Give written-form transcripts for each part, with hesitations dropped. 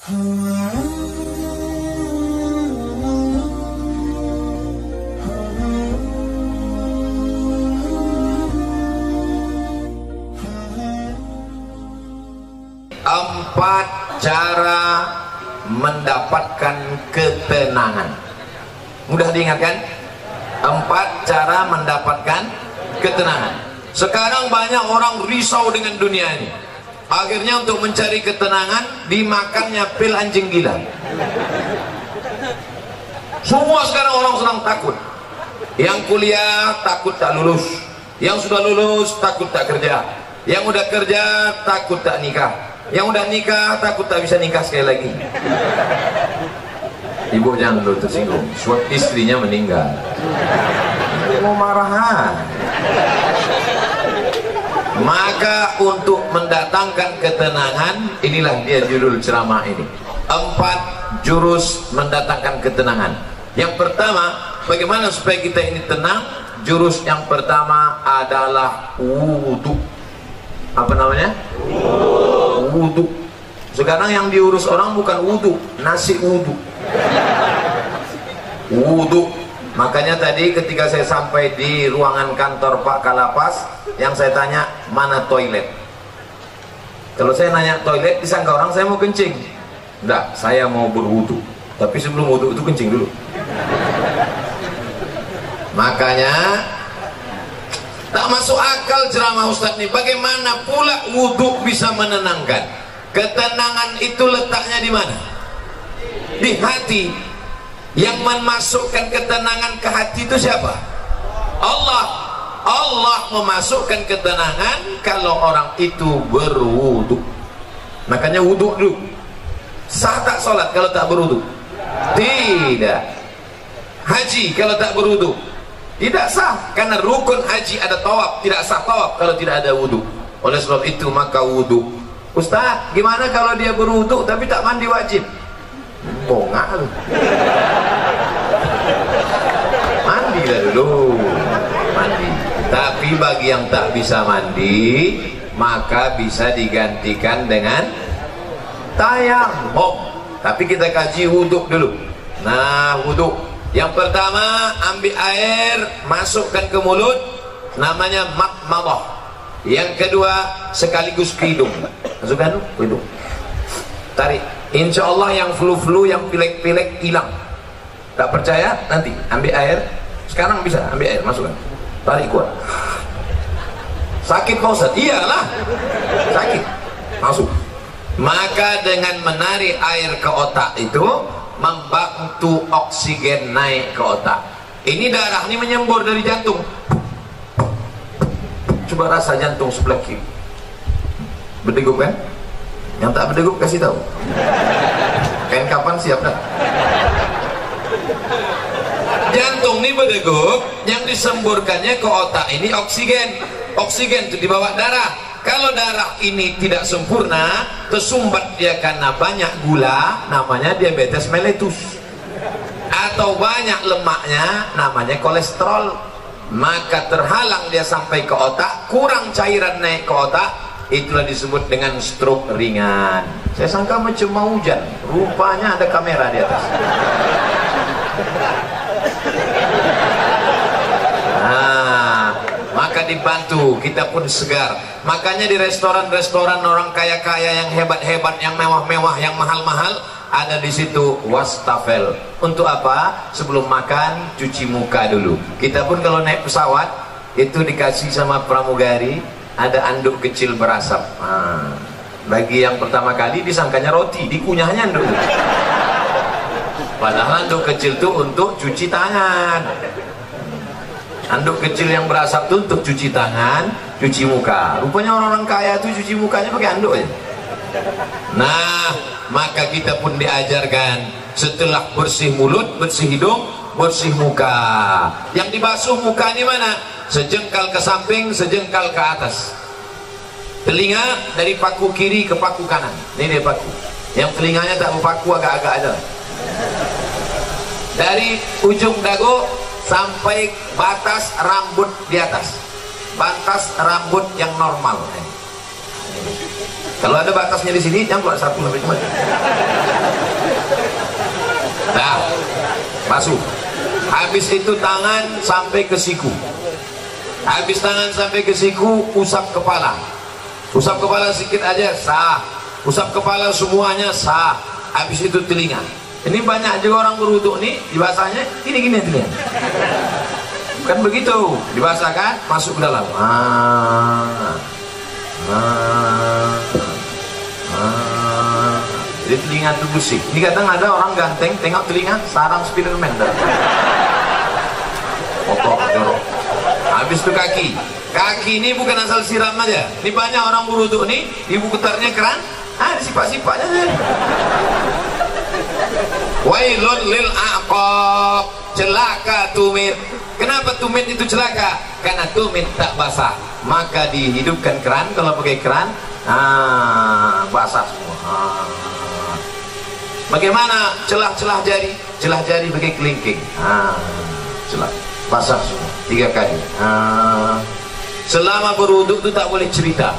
Empat cara mendapatkan ketenangan. Mudah diingatkan? Empat cara mendapatkan ketenangan. Sekarang banyak orang risau dengan dunia ini. Akhirnya untuk mencari ketenangan dimakannya pil anjing gila. Semua sekarang orang sedang takut. Yang kuliah takut tak lulus, yang sudah lulus takut tak kerja, yang udah kerja takut tak nikah, yang udah nikah takut tak bisa nikah sekali lagi. Ibu jangan dulu tersinggung, sebab istrinya meninggal. Mau marahan. Maka untuk mendatangkan ketenangan, inilah dia judul ceramah ini. 4 jurus mendatangkan ketenangan. Yang pertama, bagaimana supaya kita ini tenang? Jurus yang pertama adalah wudhu. Apa namanya? Wudhu. Sekarang yang diurus orang bukan wudhu, nasi wudhu. Wudhu. Makanya tadi ketika saya sampai di ruangan kantor Pak Kalapas, yang saya tanya, mana toilet? Kalau saya nanya toilet, disangka orang saya mau kencing. Enggak, saya mau berwudu. Tapi sebelum wudu itu kencing dulu. Makanya tak masuk akal ceramah Ustadz ini. Bagaimana pula wudu bisa menenangkan? Ketenangan itu letaknya di mana? Di hati. Yang memasukkan ketenangan ke hati itu siapa? Allah. Allah memasukkan ketenangan kalau orang itu berwudu. Makanya wudu dulu. Sah tak sholat kalau tak berwudu? Tidak. Haji kalau tak berwudu? Tidak sah, karena rukun haji ada tawaf. Tidak sah tawaf kalau tidak ada wudu. Oleh sebab itu maka wudu. Ustaz, gimana kalau dia berwudu tapi tak mandi wajib? Bongak lu. Mandi lah dulu. Mandi. Tapi bagi yang tak bisa mandi, maka bisa digantikan dengan tayamum. Tapi kita kaji wudhu dulu. Nah, wudhu yang pertama, ambil air, masukkan ke mulut, namanya madmadah. Yang kedua, sekaligus ke hidung. Masukkan ke hidung, tarik. Insya Allah yang flu-flu, yang pilek-pilek hilang. Tak percaya? Nanti ambil air. Sekarang bisa ambil air, masukkan, tarik kuat. Sakit Pak Ustaz? Iyalah, sakit. Masuk. Maka dengan menarik air ke otak itu membantu oksigen naik ke otak. Ini darah ini menyembur dari jantung. Coba rasa jantung sebelah kiri. Berdegup kan? Yang tak berdegup kasih tahu. Kain kapan siap dah? Jantung ini berdegup, yang disemburkannya ke otak ini oksigen. Oksigen itu dibawa darah. Kalau darah ini tidak sempurna, tersumbat dia karena banyak gula, namanya diabetes mellitus. Atau banyak lemaknya, namanya kolesterol. Maka terhalang dia sampai ke otak, kurang cairan naik ke otak, itulah disebut dengan stroke ringan. Saya sangka macam mau hujan, rupanya ada kamera di atas. Maka dibantu, kita pun segar. Makanya di restoran-restoran orang kaya-kaya yang hebat-hebat, yang mewah-mewah, yang mahal-mahal, ada di situ wastafel. Untuk apa? Sebelum makan cuci muka dulu. Kita pun kalau naik pesawat itu dikasih sama pramugari ada anduk kecil berasap. Bagi yang pertama kali disangkanya roti, dikunyahnya anduk. Padahal anduk kecil itu untuk cuci tangan. Anduk kecil yang berasap itu untuk cuci tangan, cuci muka. Rupanya orang-orang kaya itu cuci mukanya pakai anduk aja. Nah, maka kita pun diajarkan setelah bersih mulut, bersih hidung, bersih muka. Yang dibasuh muka ini mana? Sejengkal ke samping, sejengkal ke atas. Telinga dari paku kiri ke paku kanan. Ini dia paku. Yang telinganya tak berpaku, agak-agak aja. Dari ujung dagu sampai batas rambut di atas. Batas rambut yang normal. Kalau ada batasnya di sini, campur sapu sampai kemana. Nah, basuh. Habis itu tangan sampai ke siku. Habis tangan sampai ke siku, usap kepala. Usap kepala sedikit aja sah. Usap kepala semuanya sah. Habis itu telinga. Ini banyak juga orang berwudu nih, dibasahnya gini-gini telinga. Kan begitu, dibasahkan masuk ke dalam. Jadi telinga itu bersih. Ini kadang ada orang ganteng, tengok telinga sarang Spiderman. Kotor, jorok. Habis itu kaki. Kaki ini bukan asal siram aja. Ini banyak orang berwudu nih, ibu putarnya keran, disipak-sipaknya aja. Wailun lil aqab, celaka tumit. Kenapa tumit itu celaka? Karena tumit tak basah. Maka dihidupkan keran. Kalau pakai keran, basah semua. Bagaimana celah-celah jari? Celah jari pakai kelingking. Celah basah semua 3 kali. Selama berwudu itu tak boleh cerita.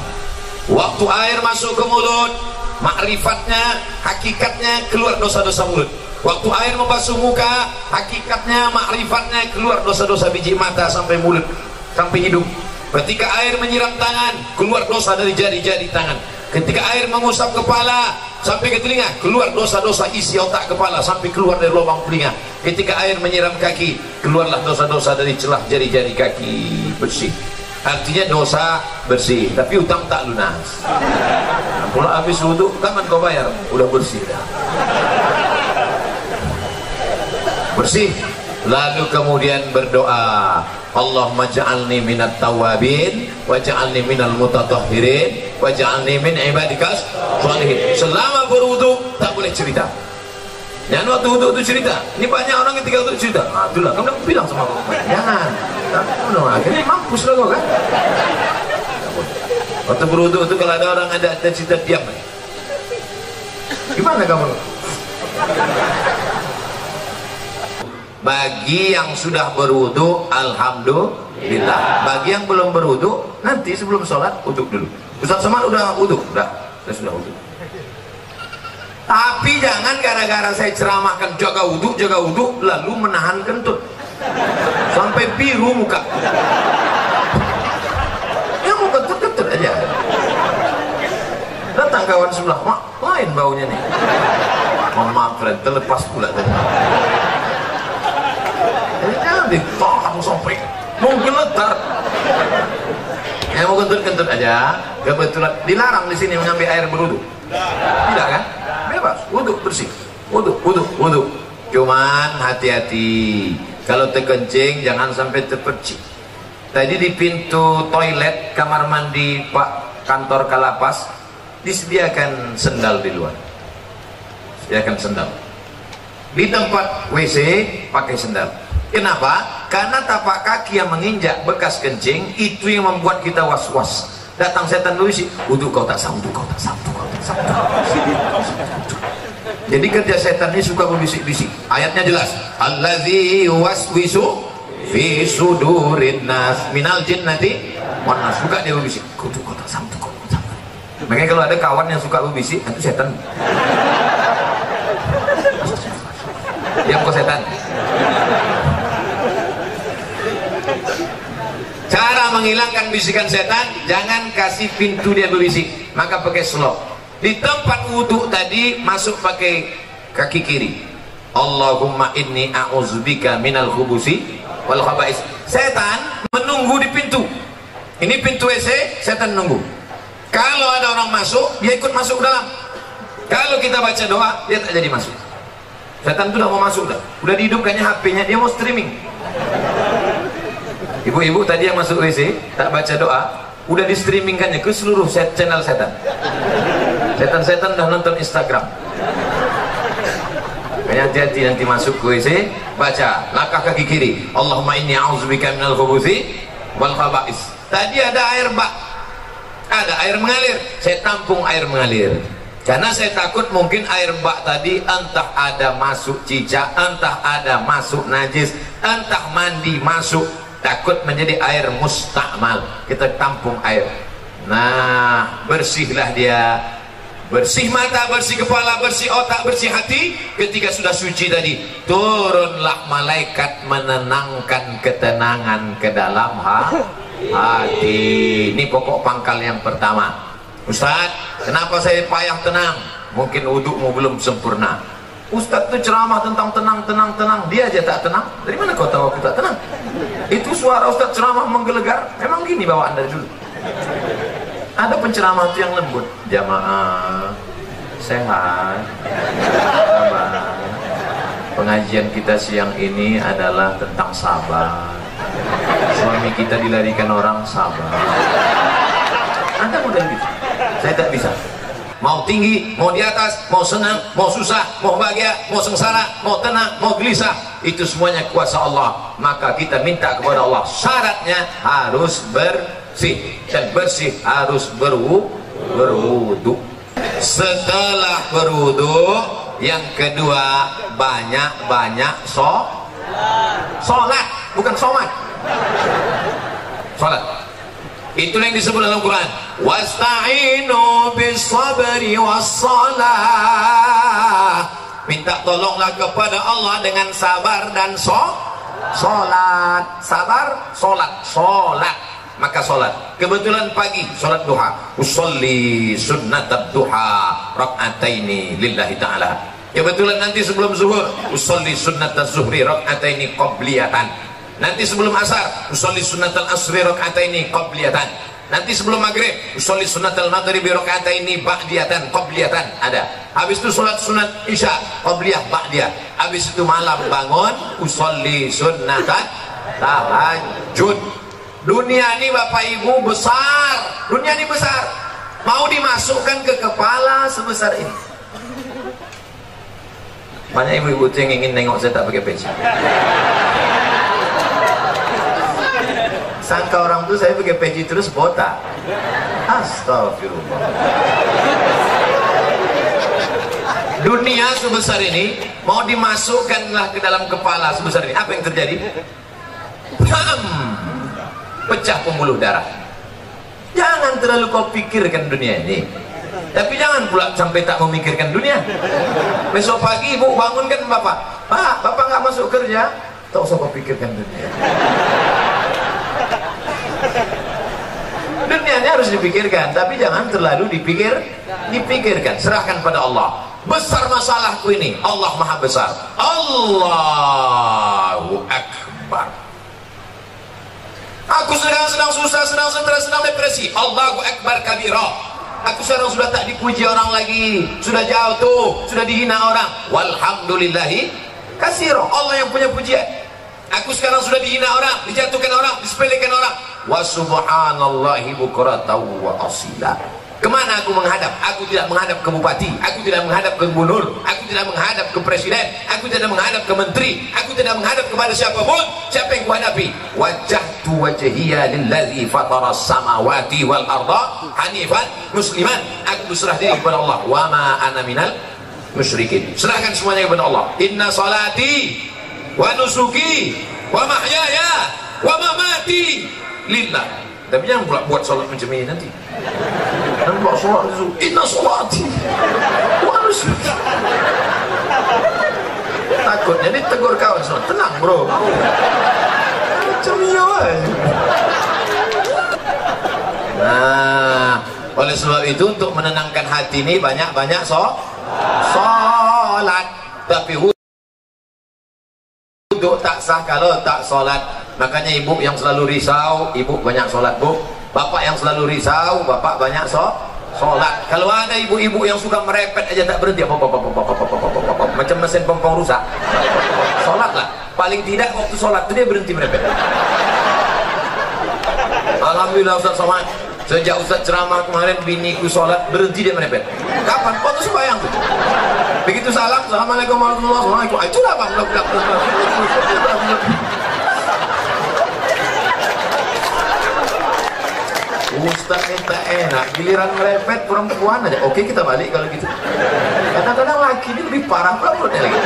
Waktu air masuk ke mulut, makrifatnya, hakikatnya keluar dosa-dosa mulut. Waktu air membasuh muka, hakikatnya, makrifatnya keluar dosa-dosa biji mata sampai mulut, sampai hidung. Ketika air menyiram tangan, keluar dosa dari jari-jari tangan. Ketika air mengusap kepala sampai ke telinga, keluar dosa-dosa isi otak kepala sampai keluar dari lubang telinga. Ketika air menyiram kaki, keluarlah dosa-dosa dari celah jari-jari kaki, bersih. Artinya dosa bersih, tapi utang tak lunas. Kalau habis wudu, kapan kau bayar? Udah bersih dah. Bersih. Lalu kemudian berdoa, Allahumma ja'alni minat tawabin wa ja'alni minal mutatahhirin wa ja'alni min ibadikas sholihin. Selama berwudu tak boleh cerita. Jangan waktu wudu itu cerita. Ini banyak orang ketika wudu cerita. Itulah kamu udah bilang sama aku. Jangan. Akhirnya mampus lah kau kan. Waktu berwudu itu kalau ada orang ada cerita, diam. Gimana kamu? Bagi yang sudah berwudu, alhamdulillah. Bagi yang belum berwudu, nanti sebelum sholat wudu dulu. Ustaz Somad udah wudu? Udah sudah wudu. Tapi jangan gara-gara saya ceramahkan jaga wudu, lalu menahan kentut sampai biru muka. Ya mau kentut-kentut aja. Datang kawan sebelah, mak, lain baunya nih. Mohon maaf, friend, terlepas pula tadi. Jangan ditahan sampai mungkin letar. Ya mau kentut-kentut aja. Kebetulan dilarang di sini mengambil air berwudu. Tidak kan? Bebas, wudu bersih. Wudu. Cuman hati-hati. Kalau terkencing jangan sampai terpercik. Tadi di pintu toilet kamar mandi Pak kantor Kalapas disediakan sendal di luar. Sediakan sendal. Di tempat WC pakai sendal. Kenapa? Karena tapak kaki yang menginjak bekas kencing itu yang membuat kita was-was. Datang setan berbisik, wudu kau tak sah, wudu kau tak sah, wudu kau tak sah. Jadi kerja setan ini suka berbisik-bisik. Ayatnya jelas, allazi waswisu fi sudurin nas minal jinnati wan nas. Suka dia berbisik, wudu kau tak sah, wudu kau tak sah. Makanya kalau ada kawan yang suka berbisik, itu setan. Diam kau setan. Cara menghilangkan bisikan setan, jangan kasih pintu dia berbisik, maka pakai slop. Di tempat wudhu tadi masuk pakai kaki kiri. Allahumma inni a'udzubika minal khubusi wal khaba'is. Setan menunggu di pintu. Ini pintu WC, setan nunggu. Kalau ada orang masuk, dia ikut masuk ke dalam. Kalau kita baca doa, dia tak jadi masuk. Setan itu udah mau masuk dah. Udah dihidupkannya HP-nya, dia mau streaming. Ibu-ibu tadi yang masuk WC tak baca doa, udah di streamingkannya ke seluruh channel setan. Setan-setan dah nonton Instagram. Hati-hati nanti masuk ke WC, baca langkah kaki kiri. Allahumma inni a'udzubika minal khubuthi wal khaba'is. Tadi ada air bak, ada air mengalir. Saya tampung air mengalir. Karena saya takut mungkin air bak tadi entah ada masuk cicak, entah ada masuk najis, entah mandi masuk. Takut menjadi air mustakmal. Kita tampung air. Nah, bersihlah dia. bersih mata, bersih kepala, bersih otak, bersih hati. Ketika sudah suci tadi, turunlah malaikat menenangkan ketenangan ke dalam hati. Ini pokok pangkal yang pertama. Ustaz, kenapa saya payah tenang? Mungkin wudukmu belum sempurna. Ustaz itu ceramah tentang tenang, dia aja tak tenang. Dari mana kau tahu aku tak tenang? Itu suara Ustaz ceramah menggelegar. Memang gini bawaan dari dulu. Ada penceramah itu yang lembut. Jamaah sehat, sabar. Pengajian kita siang ini adalah tentang sabar. Suami kita dilarikan orang, sabar. Anda model gitu. Saya tak bisa. Mau tinggi, mau di atas, mau senang, mau susah, mau bahagia, mau sengsara, mau tenang, mau gelisah, itu semuanya kuasa Allah. Maka kita minta kepada Allah, syaratnya harus bersih, dan bersih harus berwudu. Setelah berwudu, yang kedua banyak-banyak sholat, bukan sholat. Sholat. Itulah yang disebut dalam Quran. Wasta'inu bis-sabri was-salah. Minta tolonglah kepada Allah dengan sabar dan sholat. Sabar, sholat. Maka sholat. Kebetulan pagi sholat duha. Usolli sunnatat duha rak'ataini lillahi ta'ala. Kebetulan nanti sebelum zuhur usolli sunnatat zuhri rak'ataini qabliyatan. Nanti sebelum asar usolli sunnatal asri rak'ataini qabliyatan. Nanti sebelum maghrib usolli sunnatal maghribi rak'ataini ba'diyatan qabliyatan. Ada. Habis itu sholat sunat isya qabliyah ba'diyah. Habis itu malam bangun usolli sunnatat tahajud. Dunia ini Bapak Ibu besar. Dunia ini besar. Mau dimasukkan ke kepala sebesar ini. Banyak ibu-ibu yang ingin nengok saya tak pakai peci. Sangka orang tuh saya pakai peci terus botak. Astagfirullah. Dunia sebesar ini mau dimasukkanlah ke dalam kepala sebesar ini. Apa yang terjadi? Pecah pembuluh darah. Jangan terlalu kau pikirkan dunia ini, tapi jangan pula sampai tak memikirkan dunia. Besok pagi ibu bangunkan bapak, Pak, bapak nggak masuk kerja, tak usah kau pikirkan dunia. Dunianya harus dipikirkan, tapi jangan terlalu dipikirkan. Serahkan pada Allah. Besar masalahku ini, Allah maha besar. Allahu Akbar. Aku sedang susah, sedang stres, sedang depresi. Allahu Akbar kabira. Aku sekarang sudah tak dipuji orang lagi, sudah jauh tuh, sudah dihina orang. Walhamdulillahi katsira. Allah yang punya pujian. Aku sekarang sudah dihina orang, dijatuhkan orang, disepelekan orang. Wa subhanallahi bukratan wa asila. Kemana aku menghadap? Aku tidak menghadap ke bupati, aku tidak menghadap ke gubernur, aku tidak menghadap ke presiden, aku tidak menghadap ke menteri, aku tidak menghadap kepada siapapun. Siapa yang kuhadapi? Wajjahtu wajhiya lillazi fataras samawati wal arda hanifan musliman. Aku berserah diri kepada Allah. Wa ma ana minal musyrikin. Serahkan semuanya kepada Allah. Inna salati wa nusuki wa mahyaya wa mamati lillah. Tapi jangan pula buat sholat macam ini nanti. Dan buat sholat itu inna sholati wa nusuki. Takutnya ditegur kawan sholat. Tenang bro, macam iya aja. Nah, oleh sebab itu untuk menenangkan hati ini banyak-banyak sholat. Tapi wudhu tak sah kalau tak sholat. Makanya ibu yang selalu risau, ibu banyak sholat bu. Bapak yang selalu risau, bapak banyak sholat. Kalau ada ibu-ibu yang suka merepet aja tak berhenti, macam mesin pompong rusak, sholatlah. Paling tidak waktu sholat itu dia berhenti merepet. Alhamdulillah Ustaz Somad, sejak Ustaz ceramah kemarin biniku sholat berhenti dia merepet. Kapan? Waktu sembahyang tuh. Begitu salam, assalamualaikum warahmatullahi wabarakatuh. Itulah bang, Ustaz minta enak, giliran merepet perempuan aja. Oke, kita balik kalau gitu. Kadang-kadang laki ini lebih parah perempuannya lagi.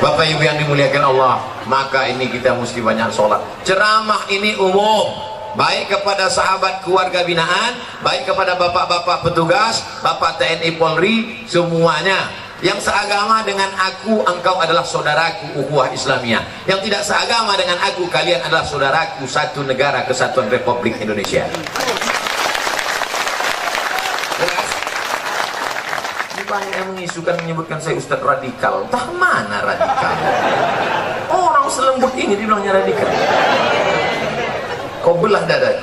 Bapak Ibu yang dimuliakan Allah, maka ini kita mesti banyak sholat. Ceramah ini umum, baik kepada sahabat keluarga binaan, baik kepada bapak-bapak petugas, bapak TNI Polri, semuanya yang seagama dengan aku, engkau adalah saudaraku, ukhuwah Islamiyah. Yang tidak seagama dengan aku, kalian adalah saudaraku, satu negara kesatuan Republik Indonesia. Jelas? Banyak yang mengisukan, menyebutkan saya Ustadz radikal. Entah mana radikal? Orang selembut ini dibilangnya radikal. Kau belah dada,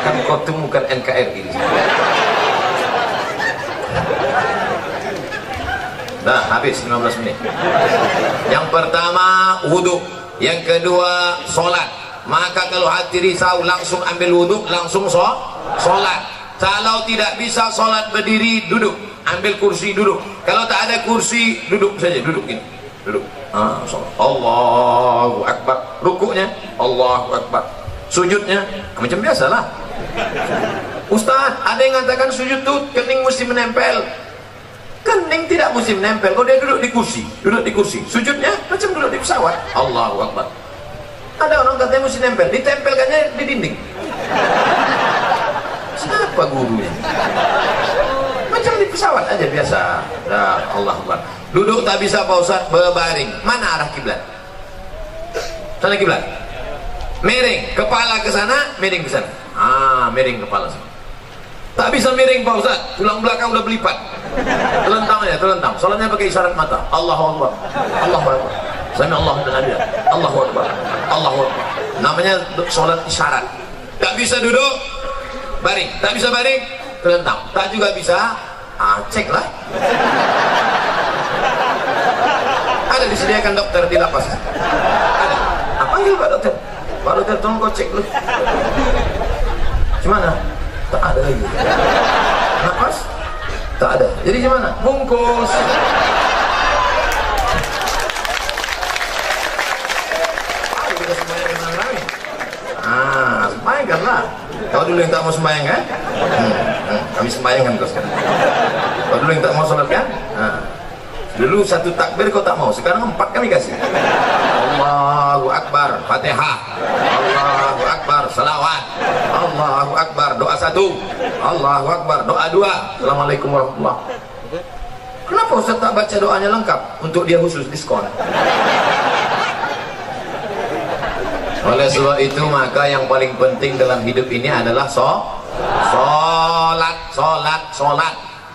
kan kau temukan NKRI. Nah, habis 15 menit. Yang pertama wudhu, yang kedua sholat. Maka kalau hati risau langsung ambil wudhu, langsung sholat. Kalau tidak bisa sholat berdiri, duduk, ambil kursi, duduk. Kalau tak ada kursi, duduk saja, duduk ini, duduk. Sholat. Allahu Akbar. Rukuknya Allahu Akbar. Sujudnya macam biasalah. Ustaz, ada yang mengatakan sujud tuh kening mesti menempel. Kening tidak mesti menempel. Kalau dia duduk di kursi, duduk di kursi. Sujudnya macam duduk di pesawat. Allahu Akbar. Ada orang katanya mesti nempel, ditempelkannya di dinding. Siapa gurunya? Macam di pesawat aja biasa. Nah, Allah Akbar. Duduk tak bisa Pak Ustaz, berbaring. Mana arah kiblat? Sana kiblat. Miring, kepala ke sana, miring ke sana. Miring kepala sana. Tak bisa miring Pak Ustaz, tulang belakang udah berlipat. Telentang aja, telentang. Soalnya pakai isyarat mata. Allahu Akbar. Allahu Akbar. Sami Allah dan Nabi. Allahu Akbar. Allahu Akbar. Namanya sholat isyarat. Tak bisa duduk, baring. Tak bisa baring, telentang. Tak juga bisa, cek lah. Ada disediakan dokter di lapas. Ada. Panggil Pak Dokter. Pak Dokter, tolong kau cek dulu. Gimana? Tak ada lagi. Napas? Tak ada. Jadi gimana? Bungkus. Ayo kita sembahyang dengan rame. Sembahyang lah. Kau dulu yang tak mau sembahyang kan? Kami sembahyang kan kau sekarang. Kau dulu yang tak mau sholat kan? Dulu satu takbir kau tak mau, sekarang 4 kami kasih. Allahu Akbar, Fatihah. Allahu Akbar, salawat. Allahu Akbar, doa 1. Allahu Akbar, doa 2. Assalamualaikum warahmatullahi wabarakatuh. Kenapa Ustaz tak baca doanya lengkap? Untuk dia khusus diskon. Oleh sebab itu maka yang paling penting dalam hidup ini adalah sholat.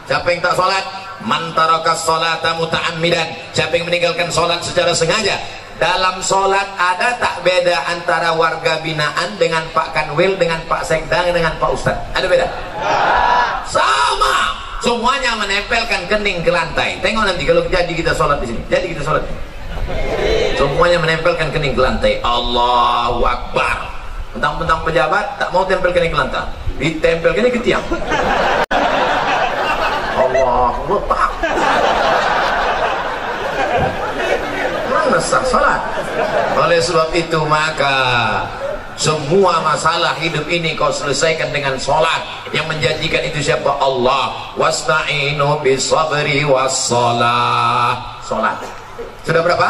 Siapa yang tak sholat? Man taraka sholata muta'ammidan. Siapa yang meninggalkan sholat secara sengaja. Dalam sholat ada tak beda antara warga binaan dengan Pak Kanwil, dengan Pak Sekda, dengan Pak Ustadz? Ada beda? Sama. Semuanya menempelkan kening ke lantai. Tengok nanti kalau jadi kita sholat di sini. Jadi kita sholat. Semuanya menempelkan kening ke lantai. Allahu Akbar. Mentang-mentang pejabat tak mau tempel kening ke lantai. Ditempel kening ke tiang. Allahu Akbar. Mana sah salat? Oleh sebab itu maka semua masalah hidup ini kau selesaikan dengan sholat. Yang menjanjikan itu siapa? Allah. Wasta'inu bisabri wassalah. Sholat. Sudah berapa?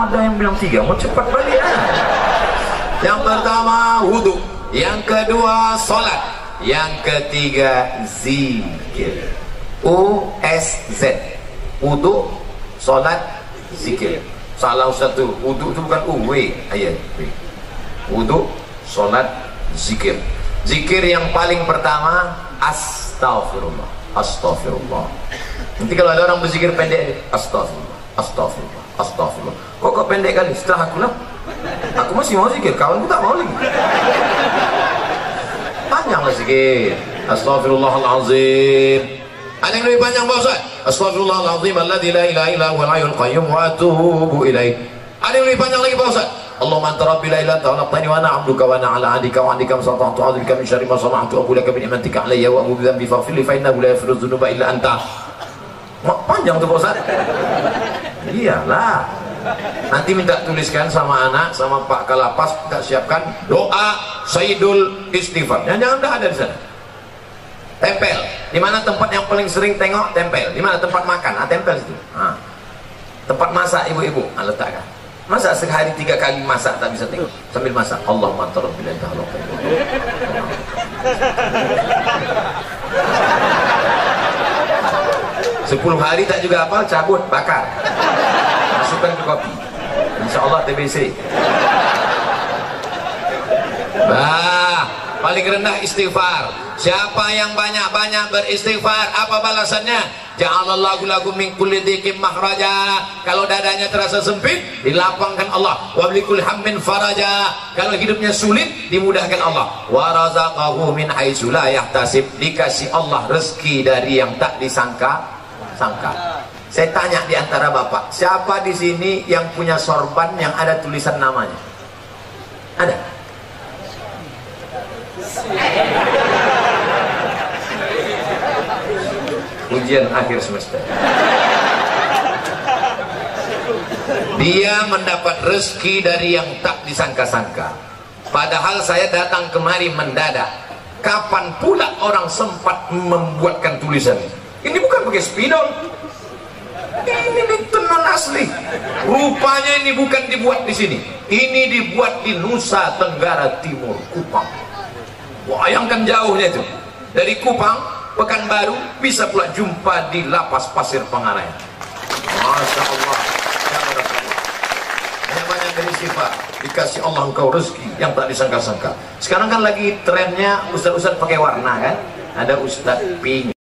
Ada yang bilang 3. Mau cepat balik ya? Yang pertama wudhu, yang kedua sholat, yang ketiga zikir. USZ. Wudhu, sholat, zikir. Salah satu, wudhu itu bukan W ayat. Wudhu, sholat, zikir. Zikir yang paling pertama astaghfirullah. Astaghfirullah. Nanti kalau ada orang berzikir pendek, astaghfirullah, astaghfirullah, astaghfirullah. Kok pendek kali? Setelah aku lah, aku masih mau zikir, kawanku tak mau lagi. Panjanglah zikir. Astaghfirullahalazim. Ada yang lebih panjang Pak Ustaz? Astaghfirullahalazim alladzi la ilaha illa huwal hayyul qayyum wa atubu ilaih. Ada yang lebih panjang lagi Pak Ustaz? Allahumma anta rabbi la ilaha illa anta khalaqtani wa ana 'abduka wa ana 'ala 'ahdika wa 'adika masata'tu a'udzubika min syarri ma sana'tu aqulu laka bi ni'matika 'alayya wa a'udzu bi faghfir li fa innahu la yaghfiru dzunuba illa anta. Panjang tuh Pak Ustaz. Iyalah. Nanti minta tuliskan sama anak, sama Pak Kalapas, kita siapkan doa Sayyidul Istighfar. Jangan dah ada di sana. Tempel. Di mana tempat yang paling sering tengok tempel? Di mana tempat makan? Tempel situ. Tempat masak ibu-ibu, letakkan. Masa sehari 3 kali masak tak bisa tengok? Sambil masak, Allahumma anta rabbil anta khalaqtani. 10 hari tak juga hafal, cabut, bakar, masukkan ke kopi, insya Allah TBC. Nah, paling rendah istighfar. Siapa yang banyak-banyak beristighfar, apa balasannya? Ja'alallahu lahu min kulli dhiqin makhraja. Kalau dadanya terasa sempit, dilapangkan Allah. Wa bikulli hammin faraja. Kalau hidupnya sulit, dimudahkan Allah. Wa razaqahu min haitsu la yahtasib. Dikasih Allah rezeki dari yang tak disangka. Saya tanya di antara bapak, siapa di sini yang punya sorban yang ada tulisan namanya? Ada? Ujian akhir semester. Dia mendapat rezeki dari yang tak disangka-sangka. Padahal saya datang kemari mendadak. Kapan pula orang sempat membuatkan tulisan? Ini bukan pakai spidol. Ini tenun asli. Rupanya ini bukan dibuat di sini. Ini dibuat di Nusa Tenggara Timur, Kupang. Bayangkan jauhnya itu. Dari Kupang, Pekanbaru, bisa pula jumpa di Lapas Pasir Pengarayan. Masya Allah. Banyak-banyak beristighfar, dikasih Allah engkau rezeki yang tak disangka-sangka. Sekarang kan lagi trennya ustaz-ustaz pakai warna kan. Ada ustaz pink,